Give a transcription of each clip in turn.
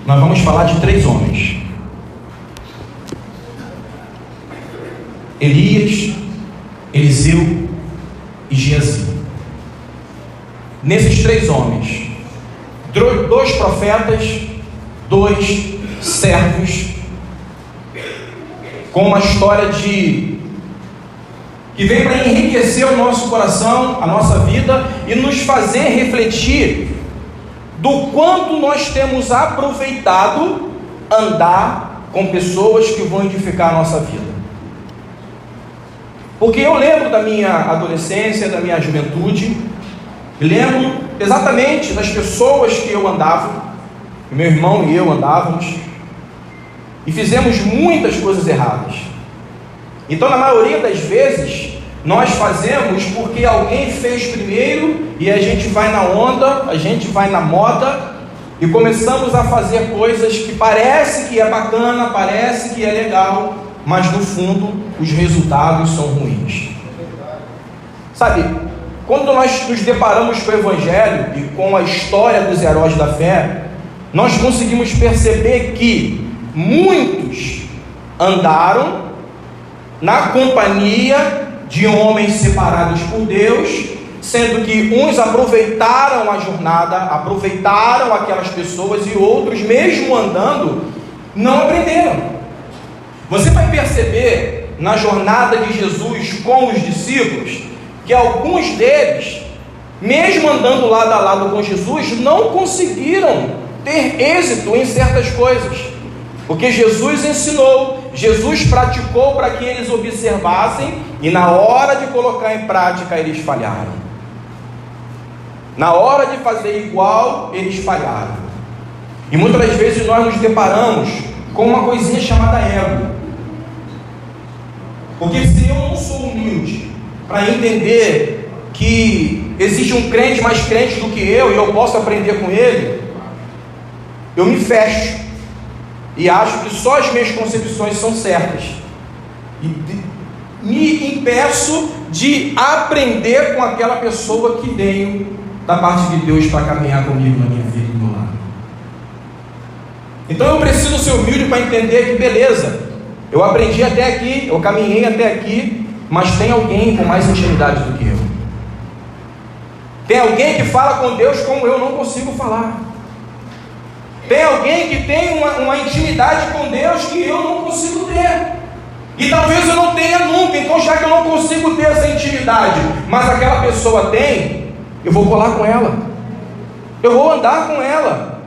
nós vamos falar de 3 homens: Elias, Eliseu e Geazi. Nesses 3 homens, 2 profetas, 2 servos, com uma história que vem para enriquecer o nosso coração, a nossa vida, e nos fazer refletir do quanto nós temos aproveitado andar com pessoas que vão edificar a nossa vida. Porque eu lembro da minha adolescência, da minha juventude, lembro exatamente das pessoas que eu andava, que meu irmão e eu andávamos, e fizemos muitas coisas erradas. Então, na maioria das vezes, nós fazemos porque alguém fez primeiro, e a gente vai na onda, a gente vai na moda, e começamos a fazer coisas que parece que é bacana, parece que é legal, mas no fundo os resultados são ruins. Sabe, quando nós nos deparamos com o Evangelho e com a história dos heróis da fé, nós conseguimos perceber que muitos andaram na companhia de homens separados por Deus, sendo que uns aproveitaram a jornada, aproveitaram aquelas pessoas, e outros, mesmo andando, não aprenderam. Você vai perceber na jornada de Jesus com os discípulos que alguns deles, mesmo andando lado a lado com Jesus, não conseguiram ter êxito em certas coisas, porque Jesus ensinou, Jesus praticou para que eles observassem, e na hora de colocar em prática eles falharam. Na hora de fazer igual, eles falharam. E muitas das vezes nós nos deparamos com uma coisinha chamada ego. Porque se eu não sou humilde para entender que existe um crente mais crente do que eu, e eu posso aprender com ele, eu me fecho e acho que só as minhas concepções são certas, e me impeço de aprender com aquela pessoa que veio da parte de Deus para caminhar comigo na minha vida e do meu lado. Então eu preciso ser humilde para entender que beleza, eu aprendi até aqui, eu caminhei até aqui, mas tem alguém com mais intimidade do que eu. Tem alguém que fala com Deus como eu não consigo falar. Tem alguém que tem uma intimidade com Deus que eu não consigo ter. E talvez eu não tenha nunca. Então, já que eu não consigo ter essa intimidade, mas aquela pessoa tem, eu vou colar com ela, eu vou andar com ela.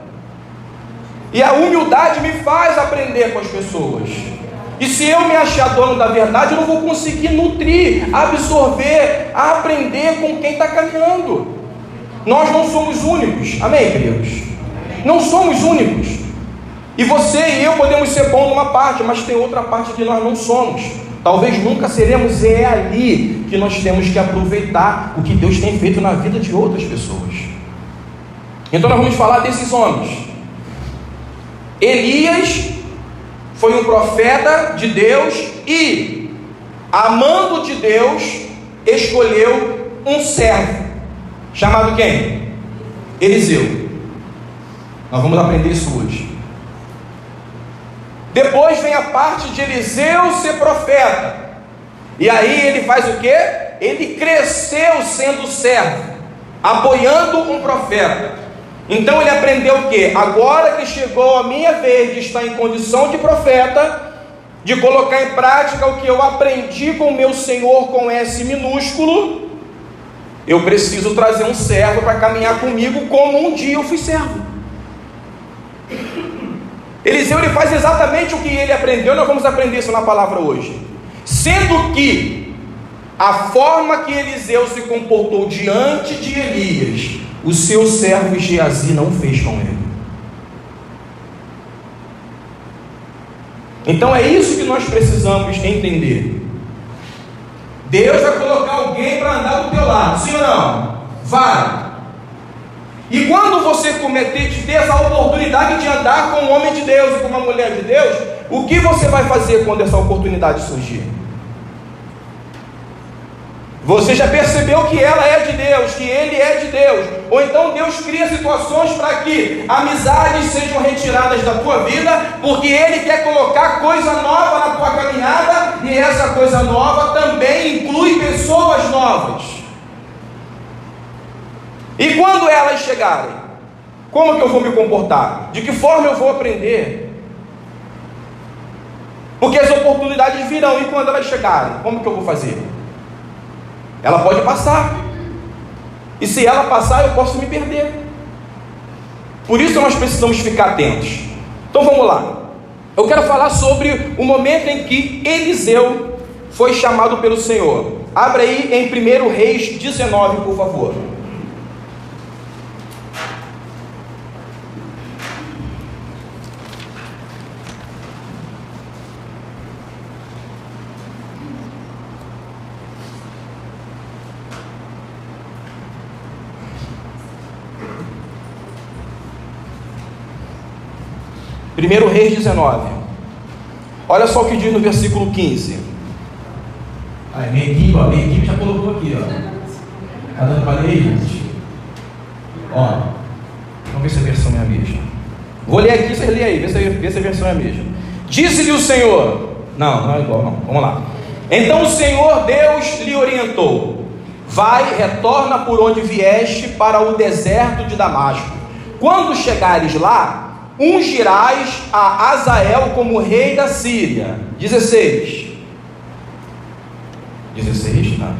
E a humildade me faz aprender com as pessoas. E se eu me achar dono da verdade, eu não vou conseguir nutrir, absorver, aprender com quem está caminhando. Nós não somos únicos, amém, queridos? Não somos únicos. E você e eu podemos ser bons numa parte, mas tem outra parte que nós não somos. Talvez nunca seremos. É ali que nós temos que aproveitar o que Deus tem feito na vida de outras pessoas. Então nós vamos falar desses homens. Elias foi um profeta de Deus e, amando de Deus, escolheu um servo, chamado quem? Eliseu. Nós vamos aprender isso hoje. Depois vem a parte de Eliseu ser profeta, e aí ele faz o quê? Ele cresceu sendo servo, apoiando um profeta. Então ele aprendeu o quê? Agora que chegou a minha vez de estar em condição de profeta, de colocar em prática o que eu aprendi com o meu Senhor com S minúsculo, eu preciso trazer um servo para caminhar comigo como um dia eu fui servo. Eliseu, ele faz exatamente o que ele aprendeu. Nós vamos aprender isso na palavra hoje. Sendo que a forma que Eliseu se comportou diante de Elias, o seu servo Geazi não fez com ele. Então é isso que nós precisamos entender. Deus vai colocar alguém para andar do teu lado, sim ou não? Vai. E quando você ter essa oportunidade de andar com um homem de Deus e com uma mulher de Deus, o que você vai fazer quando essa oportunidade surgir? Você já percebeu que ela é de Deus, que ele é de Deus. Ou então Deus cria situações para que amizades sejam retiradas da tua vida, porque Ele quer colocar coisa nova na tua caminhada, e essa coisa nova também inclui pessoas novas. E quando elas chegarem, como que eu vou me comportar? De que forma eu vou aprender? Porque as oportunidades virão, e quando elas chegarem, como que eu vou fazer? Ela pode passar, e se ela passar, eu posso me perder. Por isso nós precisamos ficar atentos. Então vamos lá. Eu quero falar sobre o momento em que Eliseu foi chamado pelo Senhor. Abra aí em 1 Reis 19, por favor. Primeiro Reis 19. Olha só o que diz no versículo 15. Minha equipe já colocou aqui, ó. Tá dando para ler, gente? Ó, vamos ver se a versão é a mesma. Vou ler aqui, vocês lêem aí, vê se a versão é a mesma. Disse-lhe o Senhor. Não é igual, não. Vamos lá. Então o Senhor Deus lhe orientou: vai, retorna por onde vieste para o deserto de Damasco. Quando chegares lá, ungirás a Azael como rei da Síria. 16, tá?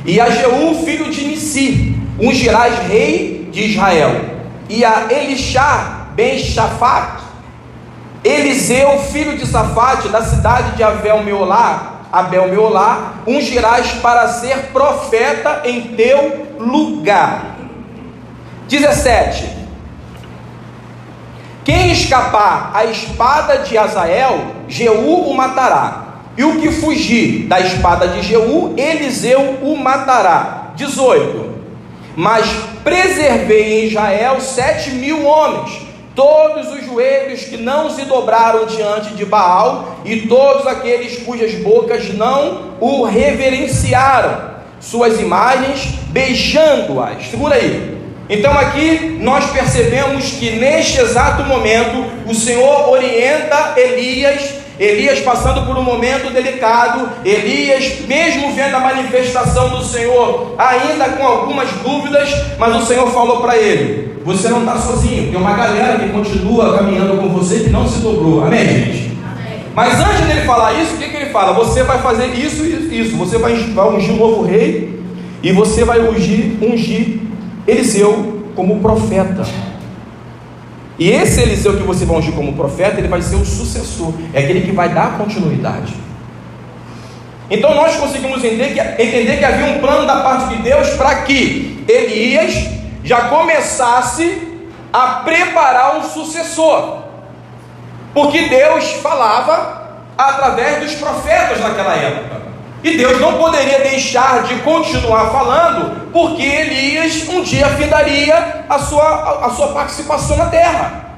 E a Jeú, filho de Nissi, ungirás rei de Israel. E a Elishá ben Shafate, Eliseu, filho de Safate, da cidade de Abel Meolá, ungirás para ser profeta em teu lugar. 17. Quem escapar à espada de Azael, Jeú o matará. E o que fugir da espada de Jeú, Eliseu o matará. 18. Mas preservei em Israel 7.000 homens, todos os joelhos que não se dobraram diante de Baal, e todos aqueles cujas bocas não o reverenciaram, suas imagens, beijando-as. Segura aí. Então aqui nós percebemos que neste exato momento o Senhor orienta Elias passando por um momento delicado. Elias, mesmo vendo a manifestação do Senhor, ainda com algumas dúvidas, mas o Senhor falou para ele: você não está sozinho, tem uma galera que continua caminhando com você, que não se dobrou. Amém, gente? Amém. Mas antes dele falar isso, o que ele fala? Você vai fazer isso e isso, você vai ungir um novo rei, e você vai ungir Eliseu como profeta. E esse Eliseu que você vai ungir como profeta, ele vai ser o sucessor, é aquele que vai dar continuidade. Então nós conseguimos entender que havia um plano da parte de Deus para que Elias já começasse a preparar um sucessor, porque Deus falava através dos profetas naquela época. E Deus não poderia deixar de continuar falando, porque Elias um dia findaria a sua participação na terra.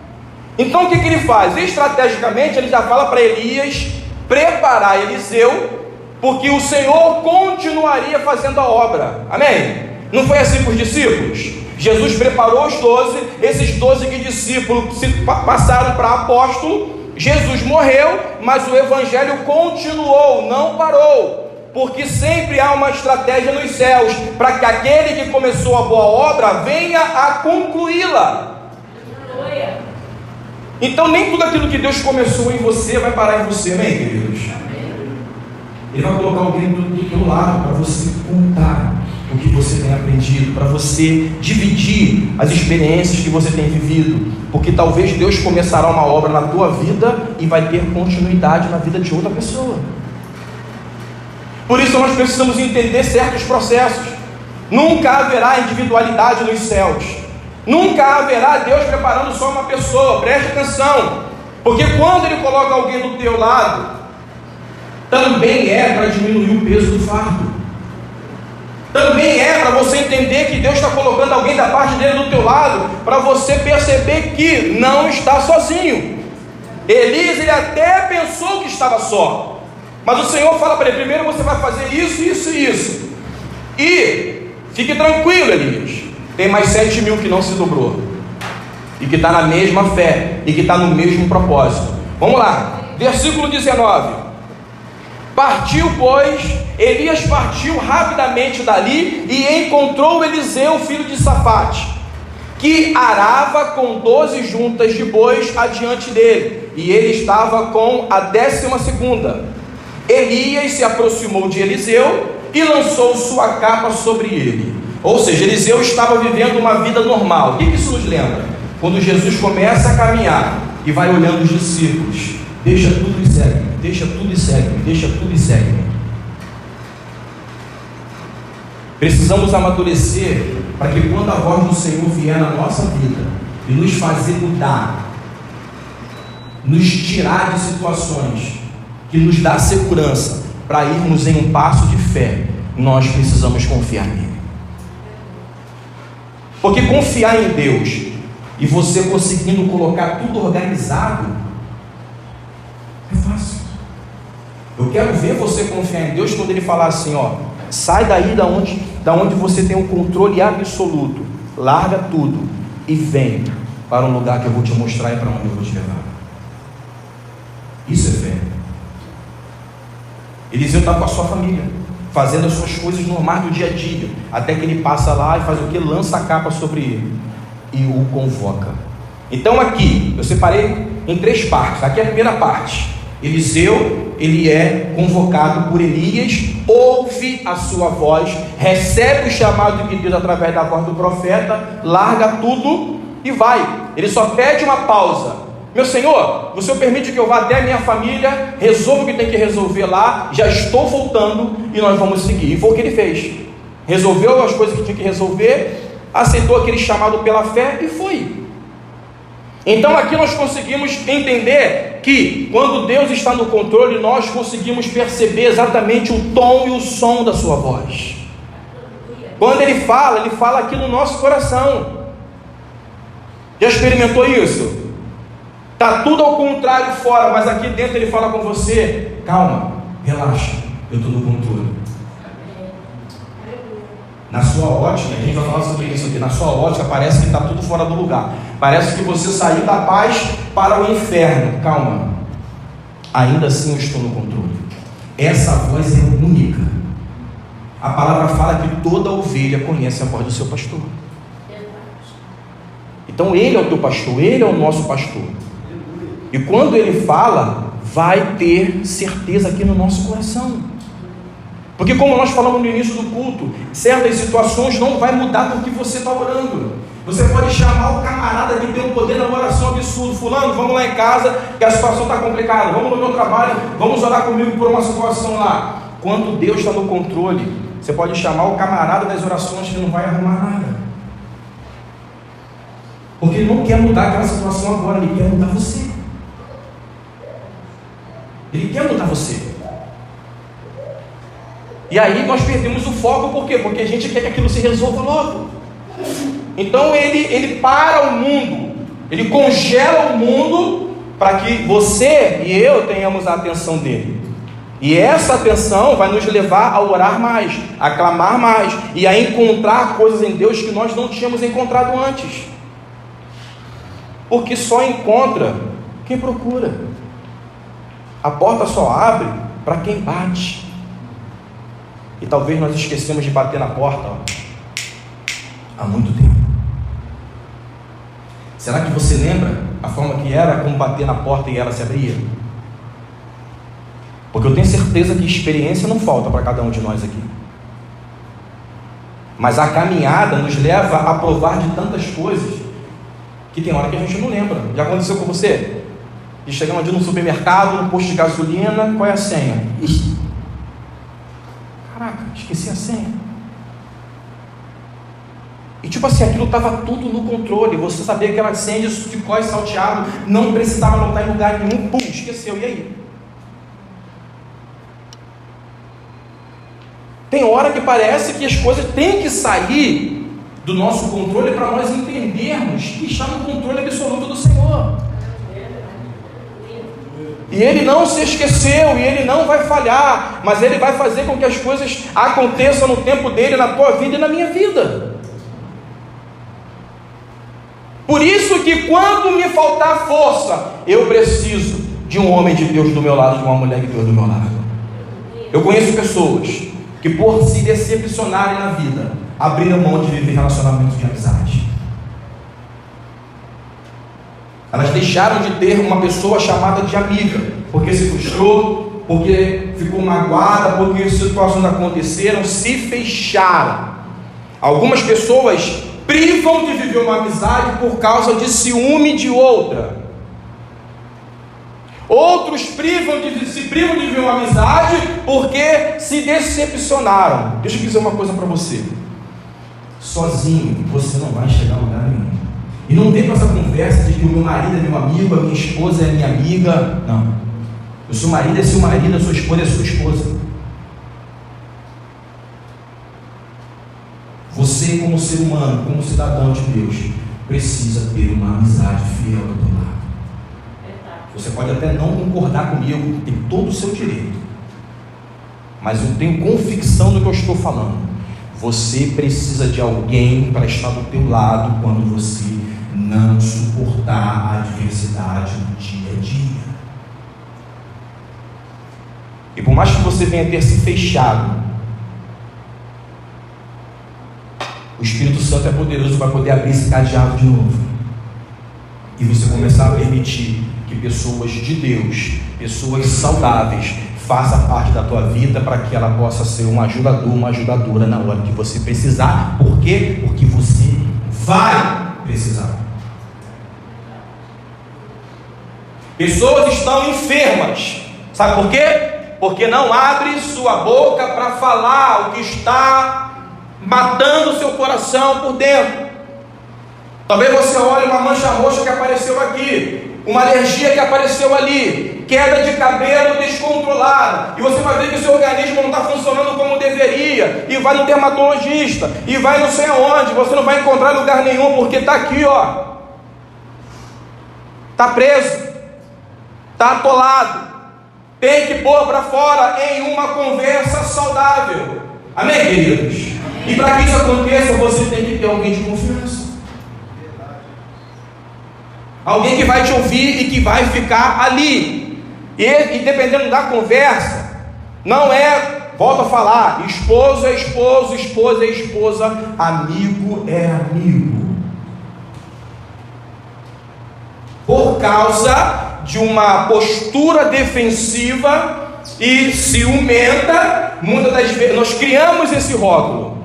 Então o que ele faz? Estrategicamente ele já fala para Elias preparar Eliseu, porque o Senhor continuaria fazendo a obra. Amém? Não foi assim para os discípulos? Jesus preparou os 12, esses 12 discípulos se passaram para apóstolo. Jesus morreu, mas o evangelho continuou, não parou. Porque sempre há uma estratégia nos céus, para que aquele que começou a boa obra venha a concluí-la. Então nem tudo aquilo que Deus começou em você vai parar em você, amém, queridos? Ele vai colocar alguém do teu lado para você contar o que você tem aprendido, para você dividir as experiências que você tem vivido, porque talvez Deus começará uma obra na tua vida e vai ter continuidade na vida de outra pessoa. Por isso nós precisamos entender certos processos. Nunca haverá individualidade nos céus. Nunca haverá Deus preparando só uma pessoa. Preste atenção, porque quando Ele coloca alguém do teu lado, também é para diminuir o peso do fardo. Também é para você entender que Deus está colocando alguém da parte dele do teu lado, para você perceber que não está sozinho. Elias, ele até pensou que estava só, mas o Senhor fala para ele: primeiro você vai fazer isso, isso e isso. E fique tranquilo, Elias, tem mais 7.000 que não se dobrou, e que está na mesma fé, e que está no mesmo propósito. Vamos lá, versículo 19. Partiu, pois, Elias partiu rapidamente dali, e encontrou Eliseu, filho de Safate, que arava com 12 juntas de bois adiante dele, e ele estava com a 12ª. Elias se aproximou de Eliseu e lançou sua capa sobre ele. Ou seja, Eliseu estava vivendo uma vida normal. O que isso nos lembra? Quando Jesus começa a caminhar e vai olhando os discípulos: deixa tudo e segue-me, deixa tudo e segue-me, deixa tudo e segue-me. Precisamos amadurecer para que quando a voz do Senhor vier na nossa vida e nos fazer mudar, nos tirar de situações que nos dá segurança para irmos em um passo de fé, nós precisamos confiar nele. Porque confiar em Deus e você conseguindo colocar tudo organizado é fácil. Eu quero ver você confiar em Deus quando ele falar assim: ó, sai daí da onde você tem o controle absoluto, larga tudo e vem para um lugar que eu vou te mostrar e para onde eu vou te levar. Isso é fé. Eliseu está com a sua família, fazendo as suas coisas normais do dia a dia, até que ele passa lá e faz o que? Lança a capa sobre ele e o convoca. Então aqui, eu separei em 3 partes. Aqui é a primeira parte. Eliseu, ele é convocado por Elias, ouve a sua voz, recebe o chamado de Deus através da voz do profeta, larga tudo e vai. Ele só pede uma pausa. Meu Senhor, o Senhor permite que eu vá até a minha família, resolva o que tem que resolver lá, já estou voltando e nós vamos seguir. E foi o que ele fez. Resolveu as coisas que tinha que resolver, aceitou aquele chamado pela fé e foi. Então aqui nós conseguimos entender que quando Deus está no controle, nós conseguimos perceber exatamente o tom e o som da sua voz. Quando ele fala aqui no nosso coração. Já experimentou isso? Está tudo ao contrário fora, mas aqui dentro ele fala com você: calma, relaxa, eu estou no controle. Na sua ótica, a gente vai falar sobre isso aqui, na sua ótica parece que está tudo fora do lugar, parece que você saiu da paz para o inferno. Calma, ainda assim eu estou no controle. Essa voz é única. A palavra fala que toda ovelha conhece a voz do seu pastor. Então ele é o teu pastor, ele é o nosso pastor. E quando ele fala, vai ter certeza aqui no nosso coração. Porque como nós falamos no início do culto, certas situações não vai mudar porque você está orando. Você pode chamar o camarada que tem um poder na oração absurdo: fulano, vamos lá em casa, que a situação está complicada, vamos no meu trabalho, vamos orar comigo por uma situação lá. Quando Deus está no controle, você pode chamar o camarada das orações que não vai arrumar nada. Porque ele não quer mudar aquela situação agora, ele quer mudar você. Ele quer mudar você. E aí nós perdemos o foco. Por quê? Porque a gente quer que aquilo se resolva logo. Então ele para o mundo, ele congela o mundo para que você e eu tenhamos a atenção dele. E essa atenção vai nos levar a orar mais, a clamar mais e a encontrar coisas em Deus que nós não tínhamos encontrado antes. Porque só encontra quem procura. A porta só abre para quem bate. E talvez nós esquecemos de bater na porta há muito tempo. Será que você lembra a forma que era como bater na porta e ela se abria? Porque eu tenho certeza que experiência não falta para cada um de nós aqui. Mas a caminhada nos leva a provar de tantas coisas que tem hora que a gente não lembra. Já aconteceu com você? E chegamos ali no supermercado, no posto de gasolina, qual é a senha? Ih, caraca, esqueci a senha. E tipo assim, aquilo estava tudo no controle. Você sabia que aquela senha de cós salteado, não precisava anotar em lugar nenhum. Pum, esqueceu, e aí? Tem hora que parece que as coisas têm que sair do nosso controle para nós entendermos que está no controle absoluto do Senhor. E e Ele não se esqueceu, e Ele não vai falhar, mas Ele vai fazer com que as coisas aconteçam no tempo dEle, na tua vida e na minha vida. Por isso que quando me faltar força, eu preciso de um homem de Deus do meu lado, de uma mulher de Deus do meu lado. Eu conheço pessoas que, por se decepcionarem na vida, abriram mão de viver relacionamentos de amizade. Elas deixaram de ter uma pessoa chamada de amiga, porque se frustrou, porque ficou magoada, porque situações aconteceram, se fecharam. Algumas pessoas privam de viver uma amizade por causa de ciúme de outra. Outros se privam de viver uma amizade porque se decepcionaram. Deixa eu dizer uma coisa para você: sozinho você não vai chegar a lugar nenhum. E não tem essa conversa de que o meu marido é meu amigo, a minha esposa é minha amiga. Não. O seu marido é seu marido, a sua esposa é sua esposa. Você, como ser humano, como cidadão de Deus, precisa ter uma amizade fiel do teu lado. Você pode até não concordar comigo, tem todo o seu direito, mas eu tenho convicção do que eu estou falando. Você precisa de alguém para estar do teu lado quando você não suportar a adversidade do dia a dia. E por mais que você venha ter se fechado, o Espírito Santo é poderoso para poder abrir esse cadeado de novo, e você começar a permitir que pessoas de Deus, pessoas saudáveis, façam parte da tua vida, para que ela possa ser um ajudador, uma ajudadora na hora que você precisar. Por quê? Porque você vai precisar. Pessoas estão enfermas, sabe por quê? Porque não abre sua boca para falar o que está matando o seu coração por dentro. Talvez você olhe uma mancha roxa que apareceu aqui, uma alergia que apareceu ali, queda de cabelo descontrolada, e você vai ver que o seu organismo não está funcionando como deveria, e vai no dermatologista, e vai não sei aonde, você não vai encontrar lugar nenhum, porque está aqui, ó, está preso, está atolado, tem que pôr para fora em uma conversa saudável. Amém, queridos? E para que isso aconteça, você tem que ter alguém de confiança, alguém que vai te ouvir e que vai ficar ali. E dependendo da conversa, não é, volto a falar, esposo é esposo, esposa é esposa, amigo é amigo. Por causa de uma postura defensiva e ciumenta, muitas das vezes nós criamos esse rótulo: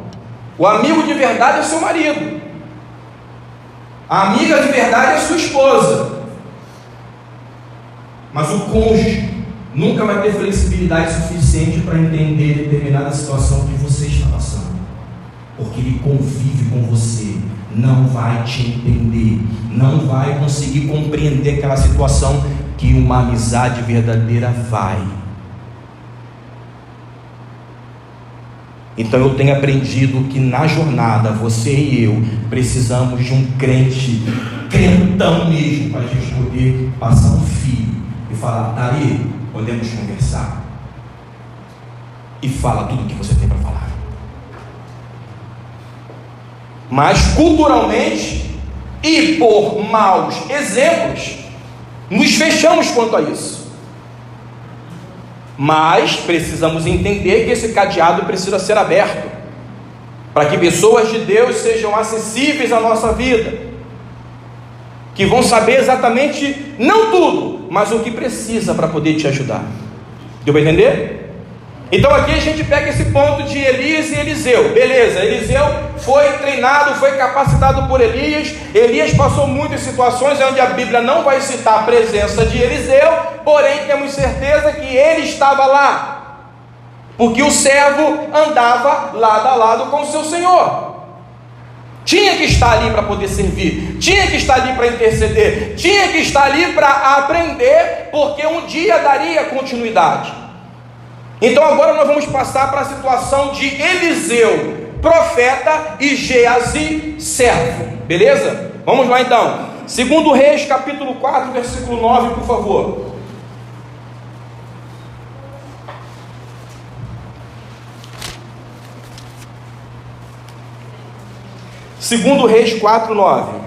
o amigo de verdade é seu marido, a amiga de verdade é sua esposa. Mas o cônjuge nunca vai ter flexibilidade suficiente para entender determinada situação que você está passando, porque ele convive com você, não vai te entender, não vai conseguir compreender aquela situação que uma amizade verdadeira vai. Então eu tenho aprendido que na jornada, você e eu precisamos de um crente, crentão mesmo, para a gente poder passar um fio e falar: Daí, podemos conversar? E fala tudo o que você tem para falar. Mas culturalmente e por maus exemplos, nos fechamos quanto a isso. Mas precisamos entender que esse cadeado precisa ser aberto, para que pessoas de Deus sejam acessíveis à nossa vida, que vão saber exatamente, não tudo, mas o que precisa para poder te ajudar. Deu para entender? Então aqui a gente pega esse ponto de Elias e Eliseu. Beleza, Eliseu foi treinado, foi capacitado por Elias. Elias passou muitas situações onde a Bíblia não vai citar a presença de Eliseu, porém temos certeza que ele estava lá, porque o servo andava lado a lado com o seu Senhor. Tinha que estar ali para poder servir, tinha que estar ali para interceder, tinha que estar ali para aprender, porque um dia daria continuidade. Então agora nós vamos passar para a situação de Eliseu, profeta, e Geazi, servo. Beleza? Vamos lá então. 2 Reis, capítulo 4, versículo 9, por favor. 2 Reis 4:9.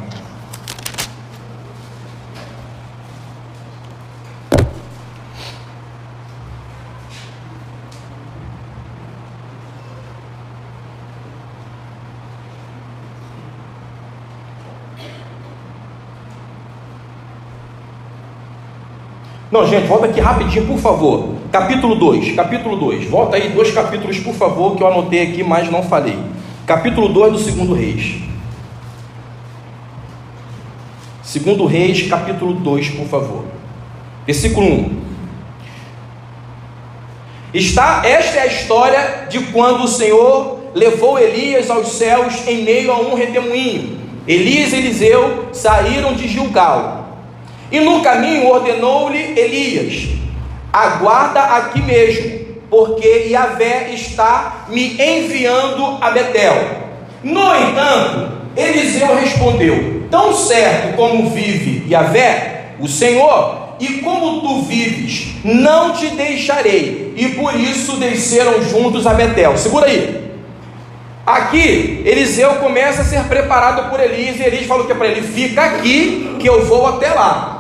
Não, gente, volta aqui rapidinho, por favor. Capítulo 2. Volta aí 2 capítulos, por favor, que eu anotei aqui, mas não falei. Capítulo 2 do 2 Reis. 2 Reis, capítulo 2, por favor. Versículo 1. Esta é a história de quando o Senhor levou Elias aos céus em meio a um redemoinho. Elias e Eliseu saíram de Gilgal. E no caminho ordenou-lhe Elias: aguarda aqui mesmo, porque Yahvé está me enviando a Betel. No entanto, Eliseu respondeu: tão certo como vive Yahvé, o Senhor, e como tu vives, não te deixarei. E por isso desceram juntos a Betel. Segura aí. Aqui, Eliseu começa a ser preparado por Elias, e Elias falou que para ele: fica aqui, que eu vou até lá.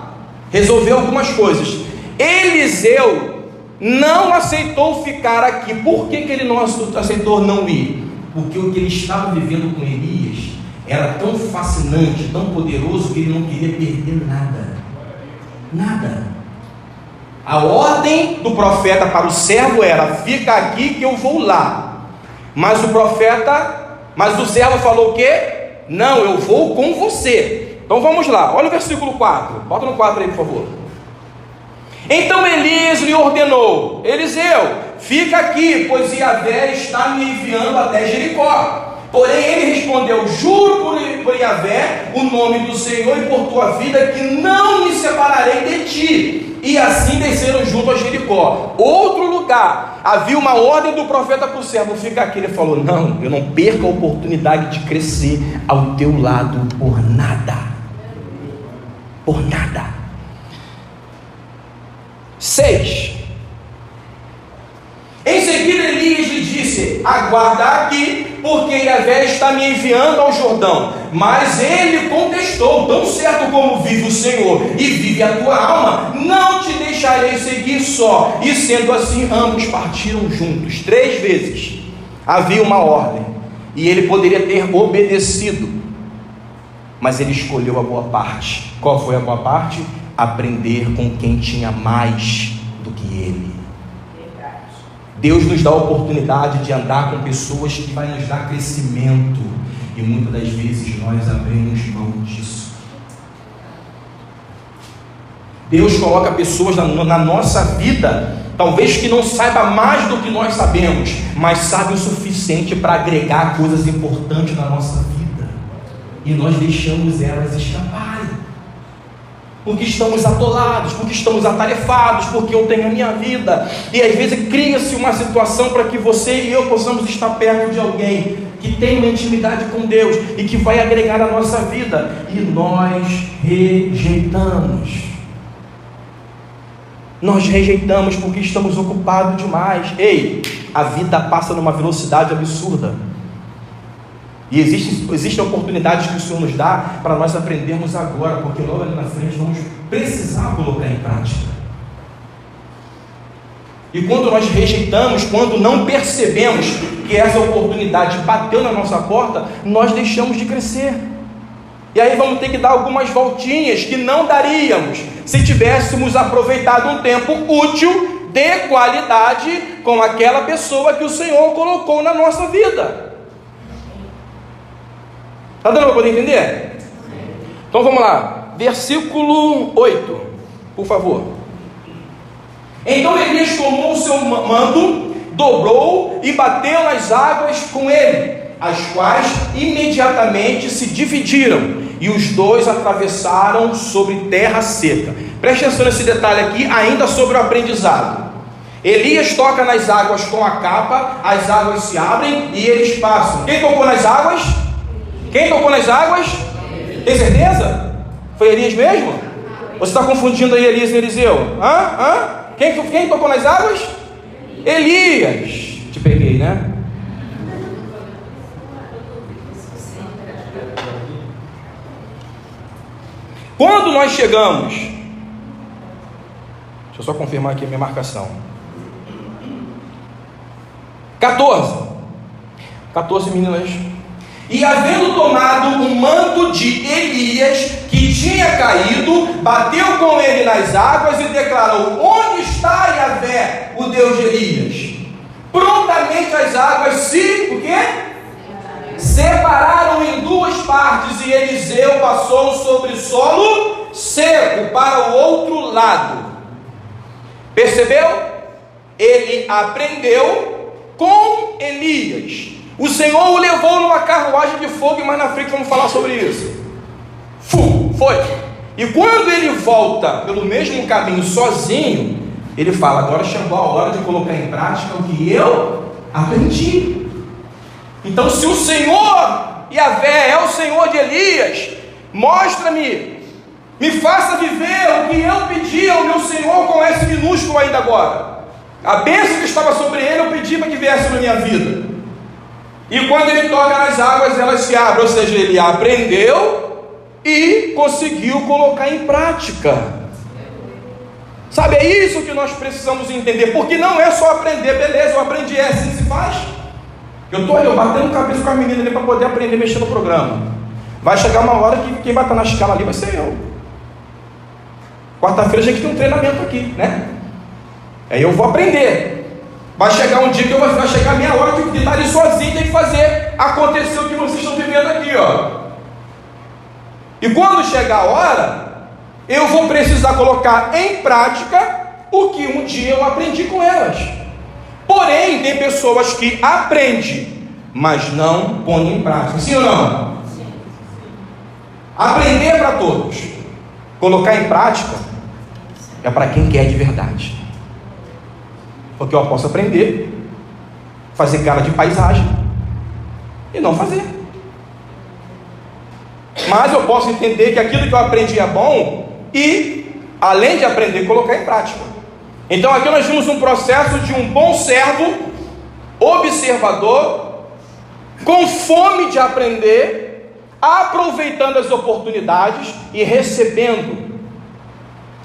Resolveu algumas coisas. Eliseu não aceitou ficar aqui. Por que ele não aceitou não ir? Porque o que ele estava vivendo com Elias era tão fascinante, tão poderoso, que ele não queria perder nada. A ordem do profeta para o servo era: fica aqui que eu vou lá. Mas o servo falou o quê? Não, eu vou com você. Então vamos lá, olha o versículo 4. Bota no 4 aí, por favor. Então Elias lhe ordenou: Eliseu, fica aqui, pois Yahvé está me enviando até Jericó. Porém ele respondeu: juro por Yahvé, o nome do Senhor e por tua vida, que não me separarei de ti. E assim desceram junto a Jericó. Outro lugar, havia uma ordem do profeta para o servo: fica aqui. Ele falou: não, eu não perco a oportunidade de crescer ao teu lado por nada. 6. Em seguida Elias lhe disse: aguarda aqui, porque Yahvé está me enviando ao Jordão. Mas ele contestou: tão certo como vive o Senhor e vive a tua alma, não te deixarei seguir só. E sendo assim, ambos partiram juntos. 3 vezes havia uma ordem, e ele poderia ter obedecido, mas ele escolheu a boa parte. Qual foi a boa parte? Aprender com quem tinha mais do que ele. Deus nos dá a oportunidade de andar com pessoas que vai nos dar crescimento, e muitas das vezes nós abrimos mão disso. Deus coloca pessoas na nossa vida, talvez que não saiba mais do que nós sabemos, mas sabe o suficiente para agregar coisas importantes na nossa vida, e nós deixamos elas escaparem, porque estamos atolados, porque estamos atarefados, porque eu tenho a minha vida. E às vezes cria-se uma situação para que você e eu possamos estar perto de alguém que tem uma intimidade com Deus e que vai agregar a nossa vida, e nós rejeitamos. Nós rejeitamos porque estamos ocupados demais. Ei, a vida passa numa velocidade absurda, e existem oportunidades que o Senhor nos dá para nós aprendermos agora, porque logo ali na frente vamos precisar colocar em prática. E quando nós rejeitamos, quando não percebemos que essa oportunidade bateu na nossa porta, nós deixamos de crescer. E aí vamos ter que dar algumas voltinhas que não daríamos se tivéssemos aproveitado um tempo útil, de qualidade, com aquela pessoa que o Senhor colocou na nossa vida. Está dando para poder entender? Então vamos lá, versículo 8, por favor. Então Elias tomou o seu manto, dobrou e bateu nas águas com ele, as quais imediatamente se dividiram, e os dois atravessaram sobre terra seca. Preste atenção nesse detalhe aqui, ainda sobre o aprendizado. Elias toca nas águas com a capa, as águas se abrem e eles passam. Quem tocou nas águas? Quem tocou nas águas? Tem certeza? Foi Elias mesmo? Você está confundindo aí Elias e Eliseu? Quem tocou nas águas? Elias. Te peguei, né? Quando nós chegamos, deixa eu só confirmar aqui a minha marcação, 14 meninas. E havendo tomado o manto de Elias, que tinha caído, bateu com ele nas águas e declarou: onde está Yahvé, o Deus de Elias? Prontamente as águas se, o quê? Separaram em duas partes, e Eliseu passou sobre solo seco para o outro lado. Percebeu? Ele aprendeu com Elias. O Senhor o levou numa carruagem de fogo, e mais na frente vamos falar sobre isso. Foi. E quando ele volta pelo mesmo caminho sozinho, ele fala: agora chegou a hora de colocar em prática o que eu aprendi. Então, se o Senhor Yahvé é o Senhor de Elias, mostra-me, me faça viver o que eu pedi ao meu Senhor com S minúsculo ainda agora. A bênção que estava sobre ele, eu pedi para que viesse na minha vida. E quando ele toca nas águas, elas se abrem. Ou seja, ele aprendeu e conseguiu colocar em prática. Sabe, é isso que nós precisamos entender. Porque não é só aprender, beleza, eu aprendi, é assim que se faz. Eu estou ali, batendo cabeça com as meninas ali para poder aprender a mexer no programa. Vai chegar uma hora que quem vai estar na escala ali vai ser eu. Quarta-feira a gente tem um treinamento aqui, né? Aí eu vou aprender. Vai chegar um dia que vai chegar a minha hora de estar ali sozinho, tem que fazer acontecer o que vocês estão vivendo aqui, ó. E quando chegar a hora, eu vou precisar colocar em prática o que um dia eu aprendi com elas. Porém, tem pessoas que aprendem, mas não põem em prática. Sim ou não? Sim. Aprender é para todos. Colocar em prática é para quem quer de verdade. Porque eu posso aprender, fazer cara de paisagem e não fazer. Mas eu posso entender que aquilo que eu aprendi é bom e, além de aprender, colocar em prática. Então aqui nós vimos um processo de um bom servo, observador, com fome de aprender, aproveitando as oportunidades e recebendo.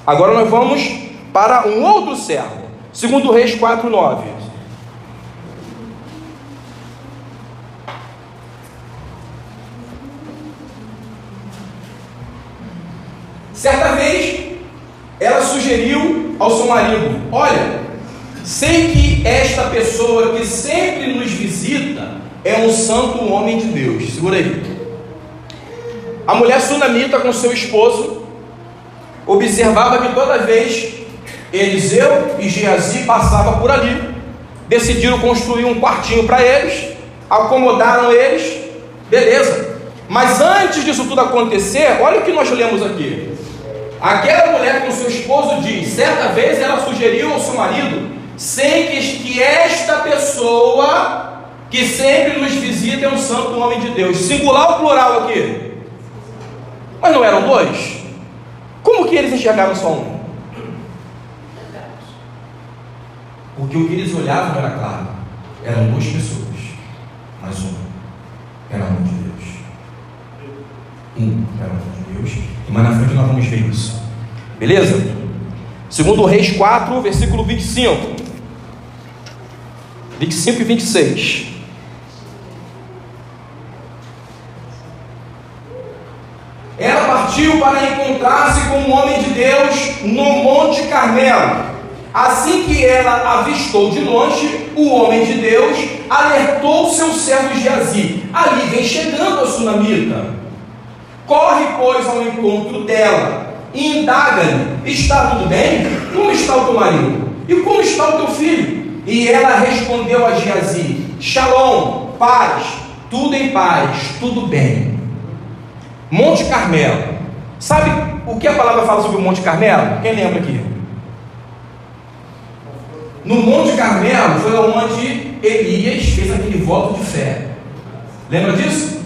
Agora nós vamos para um outro servo. 2 Reis 4:9. Certa vez, ela sugeriu ao seu marido: olha, sei que esta pessoa que sempre nos visita é um santo homem de Deus. Segura aí. A mulher sunamita com seu esposo observava que toda vez Eliseu e Geazi passavam por ali, decidiram construir um quartinho para eles, acomodaram eles, beleza. Mas antes disso tudo acontecer, olha o que nós lemos aqui. Aquela mulher com seu esposo diz: certa vez ela sugeriu ao seu marido: sei que esta pessoa que sempre nos visita é um santo homem de Deus. Singular ou plural aqui? Mas não eram dois? Como que eles enxergaram só um? Porque o que eles olhavam era claro. Eram duas pessoas, mas um era um de Deus. Um era um de Deus. E mais na frente nós vamos ver isso. Beleza? 2 Reis 4, versículo 25 e 26. Ela partiu para encontrar-se com um homem de Deus no Monte Carmelo. Assim que ela avistou de longe o homem de Deus, alertou seu servo Geazi: ali vem chegando a sunamita. Corre, pois, ao encontro dela e indaga-lhe: está tudo bem? Como está o teu marido? E como está o teu filho? E ela respondeu a Geazi: Shalom, paz, tudo em paz, tudo bem. Monte Carmelo. Sabe o que a palavra fala sobre o Monte Carmelo? Quem lembra aqui? No Monte Carmelo foi onde Elias fez aquele voto de fé. Lembra disso?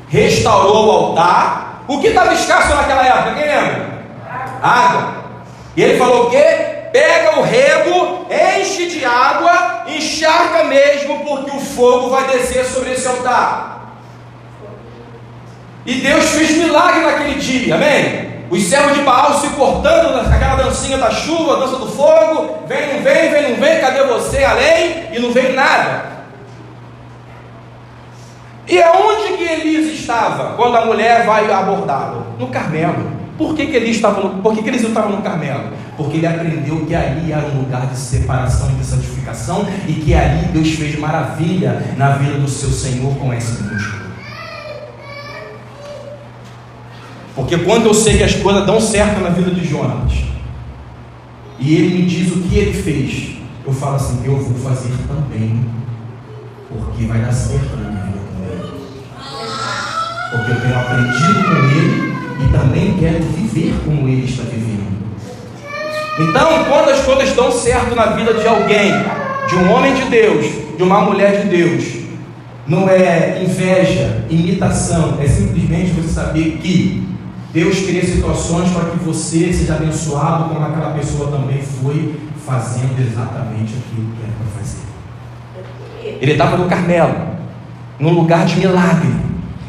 Restaurou o altar. O que estava escasso naquela época? Quem lembra? Água. E ele falou o quê? Pega o rego, enche de água, encharca mesmo, porque o fogo vai descer sobre esse altar. E Deus fez milagre naquele dia, amém? Os servos de Baal se cortando, aquela dancinha da chuva, dança do fogo, vem, não vem, vem, não vem, cadê você, além? E não vem nada. E aonde que Elias estava quando a mulher vai abordá-lo? No Carmelo. Por que Elias estava no Carmelo? Porque ele aprendeu que ali era um lugar de separação e de santificação, e que ali Deus fez maravilha na vida do seu Senhor com esse músculo. Porque quando eu sei que as coisas dão certo na vida de Jonas, e ele me diz o que ele fez, eu falo assim: eu vou fazer também, porque vai dar certo na minha vida com ele. Porque eu tenho aprendido com ele e também quero viver como ele está vivendo. Então, quando as coisas dão certo na vida de alguém, de um homem de Deus, de uma mulher de Deus, não é inveja, imitação, é simplesmente você saber que Deus cria situações para que você seja abençoado, como aquela pessoa também foi, fazendo exatamente aquilo que era para fazer. Ele estava no Carmelo, num lugar de milagre,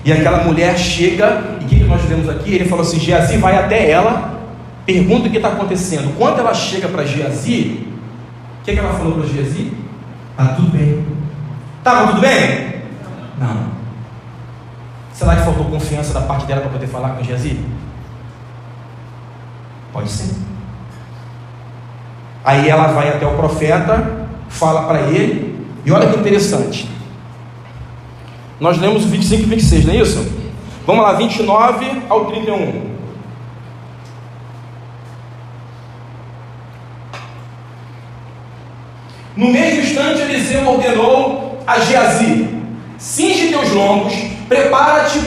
e aquela mulher chega, e o que nós vemos aqui? Ele falou assim: Geazi vai até ela, pergunta o que está acontecendo. Quando ela chega para Geazi, o que ela falou para Geazi? Está tudo bem. Estava tudo bem? Não. Será que faltou confiança da parte dela para poder falar com Geazi? Pode ser. Aí ela vai até o profeta, fala para ele, e olha que interessante. Nós lemos o 25 e 26, não é isso? Vamos lá, 29 ao 31. No mesmo instante, Eliseu ordenou a Geazi: cinge teus lombos, prepara-te,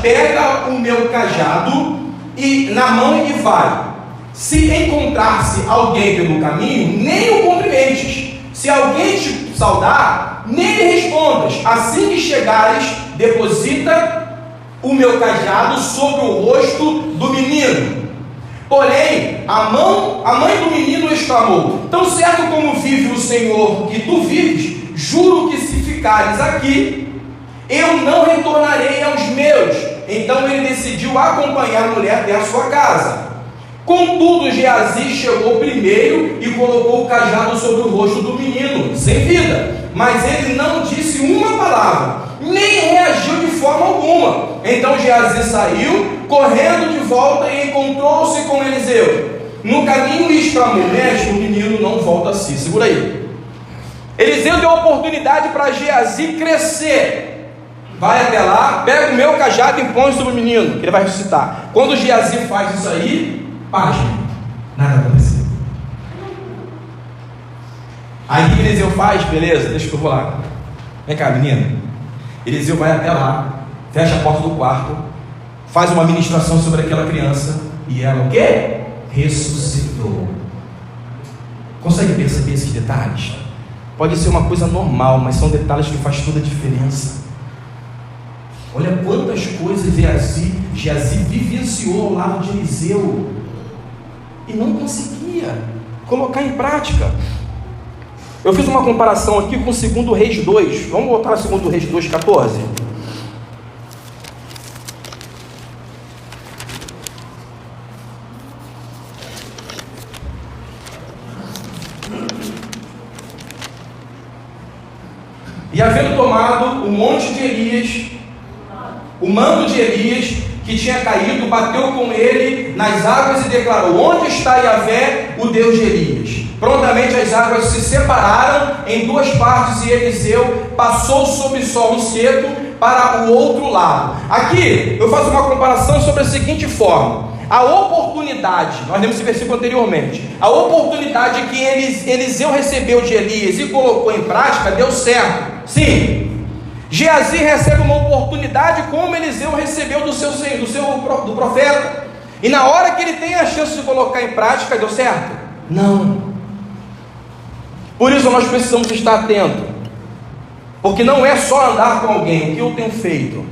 pega o meu cajado e na mão e vai. Se encontrar-se alguém pelo caminho, nem o cumprimentes. Se alguém te saudar, nem lhe respondas. Assim que chegares, deposita o meu cajado sobre o rosto do menino. Porém, a mãe do menino exclamou: tão certo como vive o Senhor que tu vives, juro que se ficares aqui, eu não retornarei aos meus. Então ele decidiu acompanhar a mulher até a sua casa. Contudo, Geazi chegou primeiro e colocou o cajado sobre o rosto do menino, sem vida. Mas ele não disse uma palavra, nem reagiu de forma alguma. Então Geazi saiu, correndo de volta, e encontrou-se com Eliseu. No caminho exclamou: mestre, o menino não volta a si. Segura aí. Eliseu deu oportunidade para Geazi crescer. Vai até lá, pega o meu cajado e põe sobre o menino, que ele vai ressuscitar. Quando Geazi faz isso aí, página, nada aconteceu. Aí o que Eliseu faz? Beleza, deixa que eu vou lá. Vem cá, menina. Eliseu vai até lá, fecha a porta do quarto, faz uma ministração sobre aquela criança, e ela o quê? Ressuscitou. Consegue perceber esses detalhes? Pode ser uma coisa normal, mas são detalhes que faz toda a diferença. Olha quantas coisas Geazi vivenciou ao lado de Eliseu e não conseguia colocar em prática. Eu fiz uma comparação aqui com o 2 Reis 2. Vamos voltar a 2 Reis 2, 14. E havendo tomado o monte de Elias, o manto de Elias que tinha caído, bateu com ele nas águas e declarou: onde está Yahvé, o Deus de Elias? Prontamente as águas se separaram em duas partes, e Eliseu passou sobre o solo seco para o outro lado. Aqui eu faço uma comparação sobre a seguinte forma: a oportunidade, nós lemos esse versículo anteriormente, a oportunidade que Eliseu recebeu de Elias e colocou em prática, deu certo. Sim. Geazi recebe uma oportunidade como Eliseu recebeu do profeta, e na hora que ele tem a chance de colocar em prática, deu certo? Não. Por isso nós precisamos estar atentos, porque não é só andar com alguém. O que eu tenho feito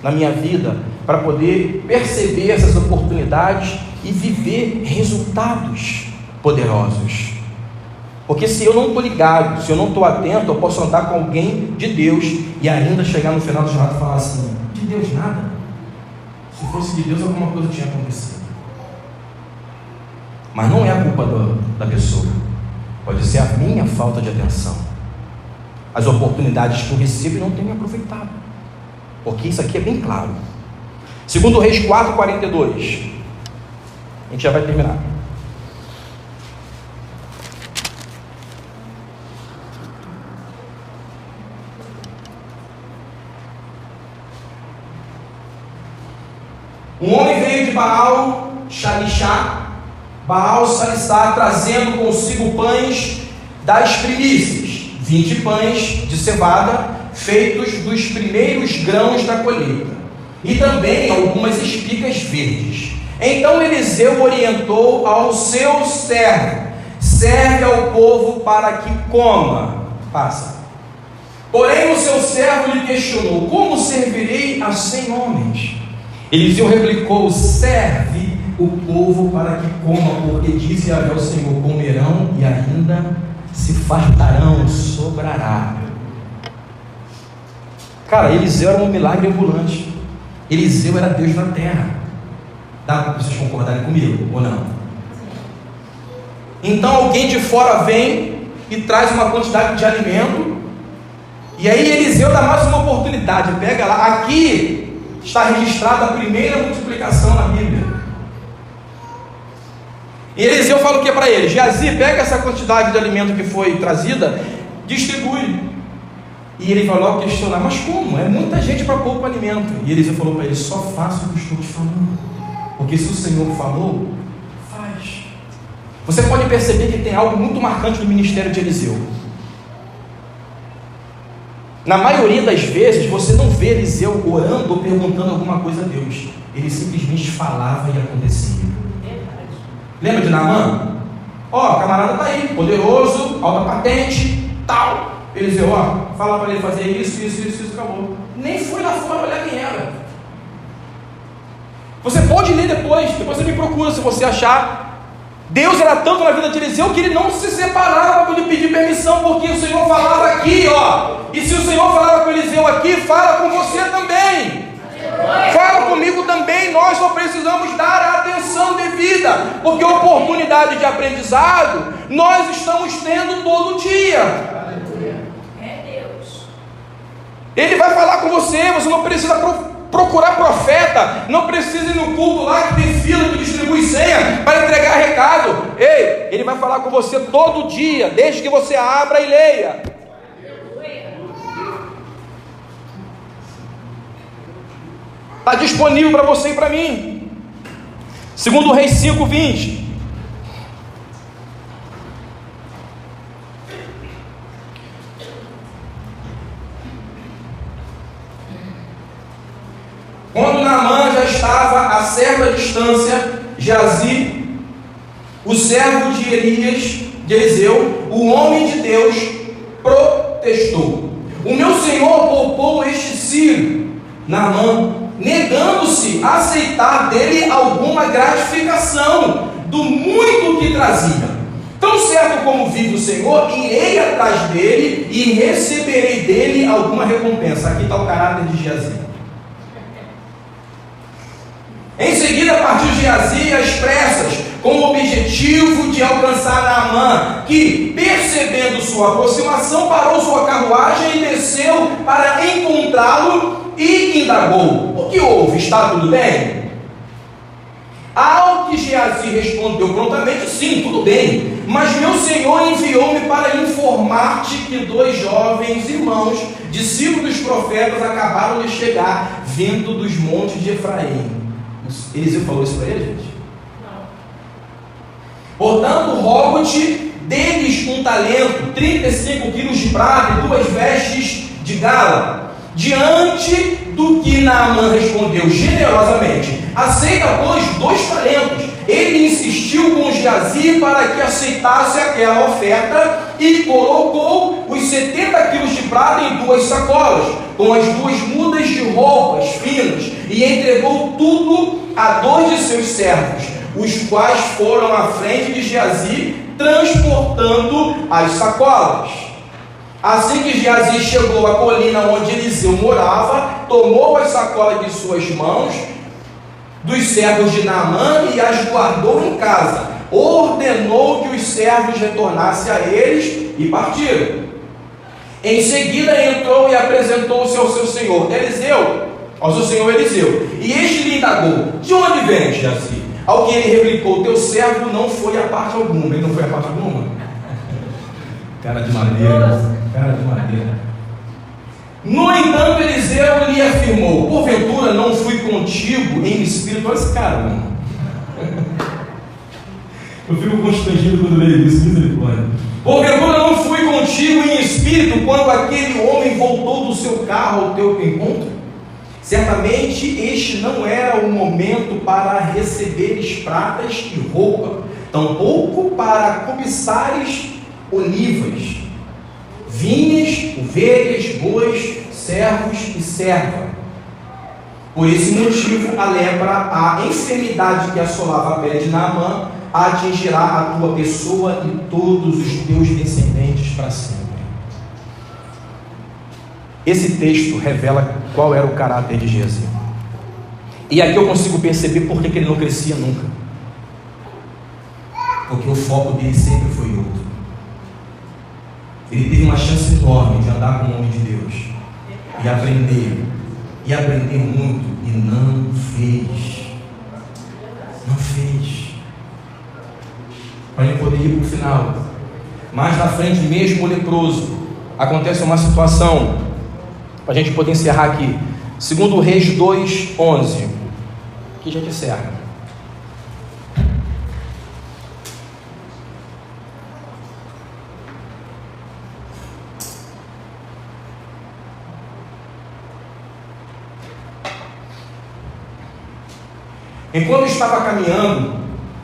na minha vida para poder perceber essas oportunidades e viver resultados poderosos? Porque se eu não estou ligado, se eu não estou atento, eu posso andar com alguém de Deus e ainda chegar no final do jornada e falar assim: de Deus nada. Se fosse de Deus, alguma coisa tinha acontecido. Mas não é a culpa da pessoa. Pode ser a minha falta de atenção. As oportunidades que eu recebo e não tenho aproveitado. Porque isso aqui é bem claro. Segundo Reis 4:42. A gente já vai terminar. Um homem veio de Baal Shalishá, trazendo consigo pães das primícias, 20 pães de cevada, feitos dos primeiros grãos da colheita, e também algumas espigas verdes. Então Eliseu orientou ao seu servo: serve ao povo para que coma. Passa. Porém o seu servo lhe questionou: como servirei a 100 homens? Eliseu replicou: serve o povo para que coma, porque disse Yahvé ao Senhor: comerão e ainda se fartarão, sobrará. Cara, Eliseu era um milagre ambulante. Eliseu era Deus na terra. Dá para vocês concordarem comigo ou não? Então alguém de fora vem e traz uma quantidade de alimento, e aí Eliseu dá mais uma oportunidade. Pega lá, aqui está registrada a primeira multiplicação na Bíblia. E Eliseu fala o que para ele? Geazi, pega essa quantidade de alimento que foi trazida, distribui. E ele vai logo questionar: mas como? É muita gente para pouco alimento. E Eliseu falou para ele: só faça o que estou te falando, porque se o Senhor falou, faz. Você pode perceber que tem algo muito marcante no ministério de Eliseu. Na maioria das vezes, você não vê Eliseu orando ou perguntando alguma coisa a Deus. Ele simplesmente falava e acontecia. Lembra de Naamã? Ó, o camarada está aí, poderoso, alta patente, tal. Eliseu, ó, fala para ele fazer isso, acabou. Nem foi lá fora olhar quem era. Você pode ler depois você me procura se você achar. Deus era tanto na vida de Eliseu que ele não se separava para poder pedir permissão, porque o Senhor falava aqui, ó. E se o Senhor falava com Eliseu aqui, fala com você também. Fala comigo também. Nós só precisamos dar a atenção devida, porque oportunidade de aprendizado nós estamos tendo todo dia. Ele vai falar com você. Você não precisa procurar profeta, não precisa ir no culto lá que tem fila que distribui senha para entregar recado. Ei, ele vai falar com você todo dia, desde que você abra e leia. Está disponível para você e para mim. Segundo Reis 5:20. Quando Naamã já estava a certa distância, Geazi, o servo de Eliseu, o homem de Deus, protestou: o meu senhor poupou este sírio, Naamã, negando-se a aceitar dele alguma gratificação do muito que trazia. Tão certo como vive o Senhor, irei atrás dele e receberei dele alguma recompensa. Aqui está o caráter de Geazi. Em seguida partiu Geazi às pressas, com o objetivo de alcançar Naamã, que, percebendo sua aproximação, parou sua carruagem e desceu para encontrá-lo e indagou: o que houve? Está tudo bem? Ao que Geazi respondeu prontamente: sim, tudo bem, mas meu senhor enviou-me para informar-te que 2 jovens irmãos, discípulos dos profetas, acabaram de chegar, vindo dos montes de Efraim. Eliseu falou isso para ele, gente? Não. Portanto, rogo-te deles um talento, 35 quilos de prata e 2 vestes de gala. Diante do que Naamã respondeu generosamente: aceita, pois, 2 talentos. Ele insistiu com Geazi para que aceitasse aquela oferta e colocou os 70 quilos de prata em 2 sacolas, com as 2 mudas de roupas finas, e entregou tudo a 2 de seus servos, os quais foram à frente de Geazi, transportando as sacolas. Assim que Geazi chegou à colina onde Eliseu morava, tomou as sacolas de suas mãos, dos servos de Naamã e as guardou em casa. Ordenou que os servos retornassem a eles e partiram. Em seguida entrou e apresentou-se ao seu senhor Eliseu. E este lhe indagou: de onde vem, Geazi? Ao que ele replicou: teu servo não foi a parte alguma. Ele não foi a parte alguma? Cara de madeira. No entanto, Eliseu lhe afirmou: porventura não fui contigo em espírito? Olha esse cara, mano. Eu fico constrangido quando leio isso, misericórdia. Porventura não fui contigo em espírito quando aquele homem voltou do seu carro ao teu encontro? Certamente este não era o momento para receberes pratas e roupa, tampouco para cobiçares olivas, vinhas, ovelhas, bois, servos e serva. Por esse motivo, a lepra, a enfermidade que assolava a pele de Naamã, atingirá a tua pessoa e todos os teus descendentes para sempre. Esse texto revela qual era o caráter de Geazi. E aqui eu consigo perceber por que ele não crescia nunca. Porque o foco dele sempre foi outro. Ele teve uma chance enorme de andar com o homem de Deus e aprender muito, e não fez. Para ele poder ir para o final. Mais na frente, mesmo o leproso, acontece uma situação, para a gente poder encerrar aqui. 2 Reis 2:11. Aqui a gente encerra. Enquanto estava caminhando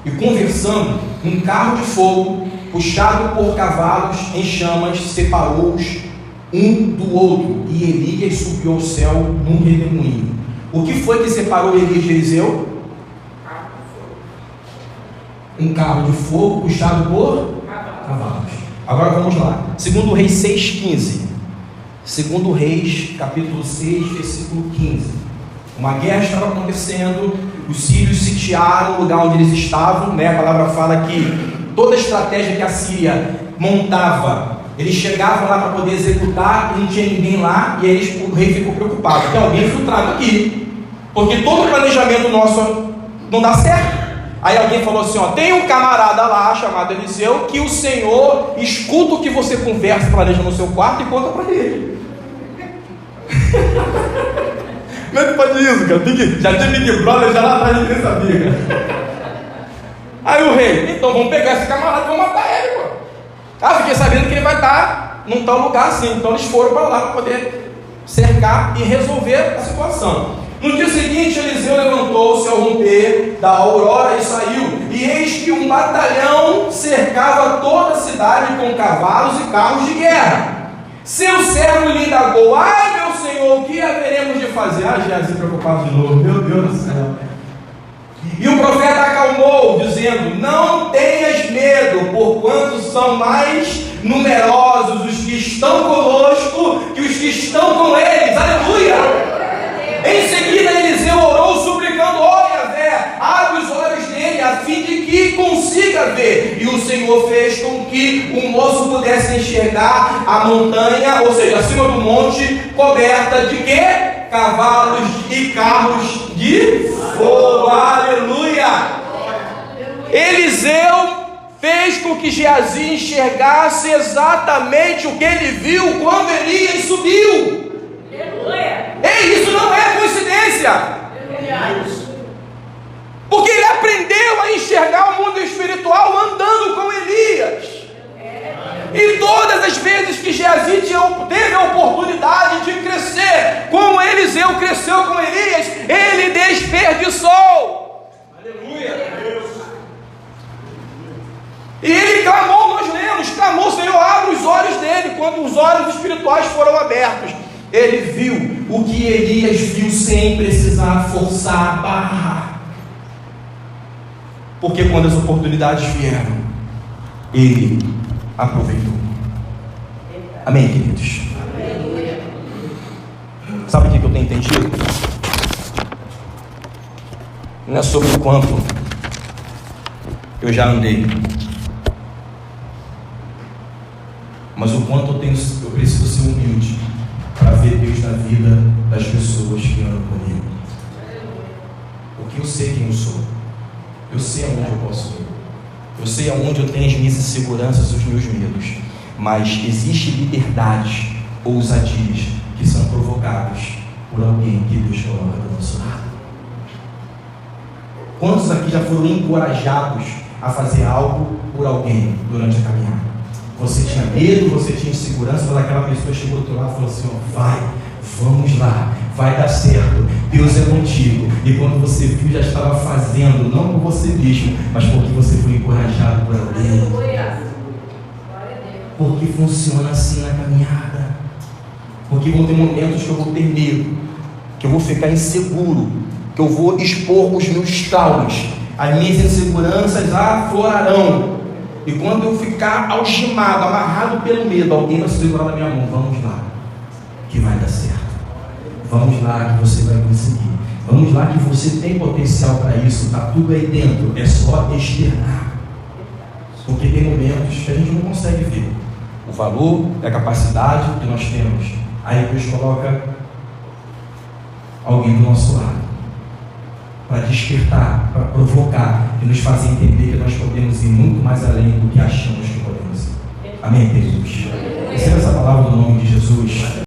e conversando, um carro de fogo, puxado por cavalos em chamas, separou-os um do outro, e Elias subiu ao céu num redemoinho. O que foi que separou Elias de Eliseu? Um carro de fogo puxado por cavalos. Agora vamos lá. 2 Reis 6:15. 2 Reis, capítulo 6, versículo 15. Uma guerra estava acontecendo, os sírios sitiaram o lugar onde eles estavam, né? A palavra fala que toda a estratégia que a Síria montava, eles chegavam lá para poder executar e não tinha ninguém lá, e aí o rei ficou preocupado: tem alguém infiltrado aqui, porque todo o planejamento nosso não dá certo. Aí alguém falou assim: tem um camarada lá chamado Eliseu, que o Senhor escuta o que você conversa, planeja no seu quarto e conta para ele. Como é que pode isso, cara? Já tinha Big Brother, já lá atrás ninguém sabia, cara. Aí o rei: então vamos pegar esse camarada e vamos matar ele, pô. Fiquei sabendo que ele vai estar num tal lugar assim. Então eles foram para lá para poder cercar e resolver a situação. No dia seguinte, Eliseu levantou-se ao romper da aurora e saiu. E eis que um batalhão cercava toda a cidade com cavalos e carros de guerra. Seu servo lhe indagou: ai, meu senhor, o que haveremos de fazer? Geazi preocupado de novo. Meu Deus do céu. E o profeta acalmou, dizendo: não tenhas medo, porquanto são mais numerosos os que estão conosco que os que estão com eles. Aleluia! Em seguida Eliseu orou, suplicando: ó Yahvé, abre os olhos dele, a fim de que consiga ver. E o Senhor fez com que o moço pudesse enxergar a montanha, ou seja, acima do monte, coberta de quê? Cavalos e carros de fogo. Aleluia! Eliseu fez com que Geazi enxergasse exatamente o que ele viu quando Elias subiu. Aleluia! Ei, isso não é coincidência. Aleluia! Porque ele aprendeu a enxergar o mundo espiritual andando com Elias. E todas as vezes que Geazi teve a oportunidade de crescer, como Eliseu cresceu com Elias, ele desperdiçou. Aleluia! E ele clamou, nós lemos, clamou: Senhor, abre os olhos dele. Quando os olhos espirituais foram abertos, ele viu o que Elias viu sem precisar forçar a barra. Porque quando as oportunidades vieram, ele aproveitou. Amém, queridos? Amém. Sabe o que eu tenho entendido? não é sobre o quanto eu já andei, mas o quanto eu preciso ser humilde para ver Deus na vida das pessoas que andam comigo. Porque eu sei quem eu sou, eu sei aonde eu posso ir, eu sei aonde eu tenho as minhas inseguranças e os meus medos, mas existe liberdades, ousadias que são provocadas por alguém que Deus coloca do nosso lado. Quantos aqui já foram encorajados a fazer algo por alguém durante a caminhada? Você tinha medo, você tinha insegurança, mas aquela pessoa chegou do outro lado e falou assim: ó, vai, vamos lá, vai dar certo, Deus é contigo. E quando você viu, já estava fazendo, não por você mesmo, mas porque você foi encorajado por alguém. Porque funciona assim na caminhada. Porque vão ter momentos que eu vou ter medo, que eu vou ficar inseguro, que eu vou expor os meus traumas, as minhas inseguranças aflorarão. E quando eu ficar algemado, amarrado pelo medo, alguém vai segurar na minha mão: vamos lá, que vai dar certo. Vamos lá, que você vai conseguir. Vamos lá, que você tem potencial para isso. Está tudo aí dentro, é só externar. Porque tem momentos que a gente não consegue ver o valor e a capacidade que nós temos. Aí Deus coloca alguém do nosso lado para despertar, para provocar e nos fazer entender que nós podemos ir muito mais além do que achamos que podemos ir. Amém, Jesus? Receba essa palavra no nome de Jesus.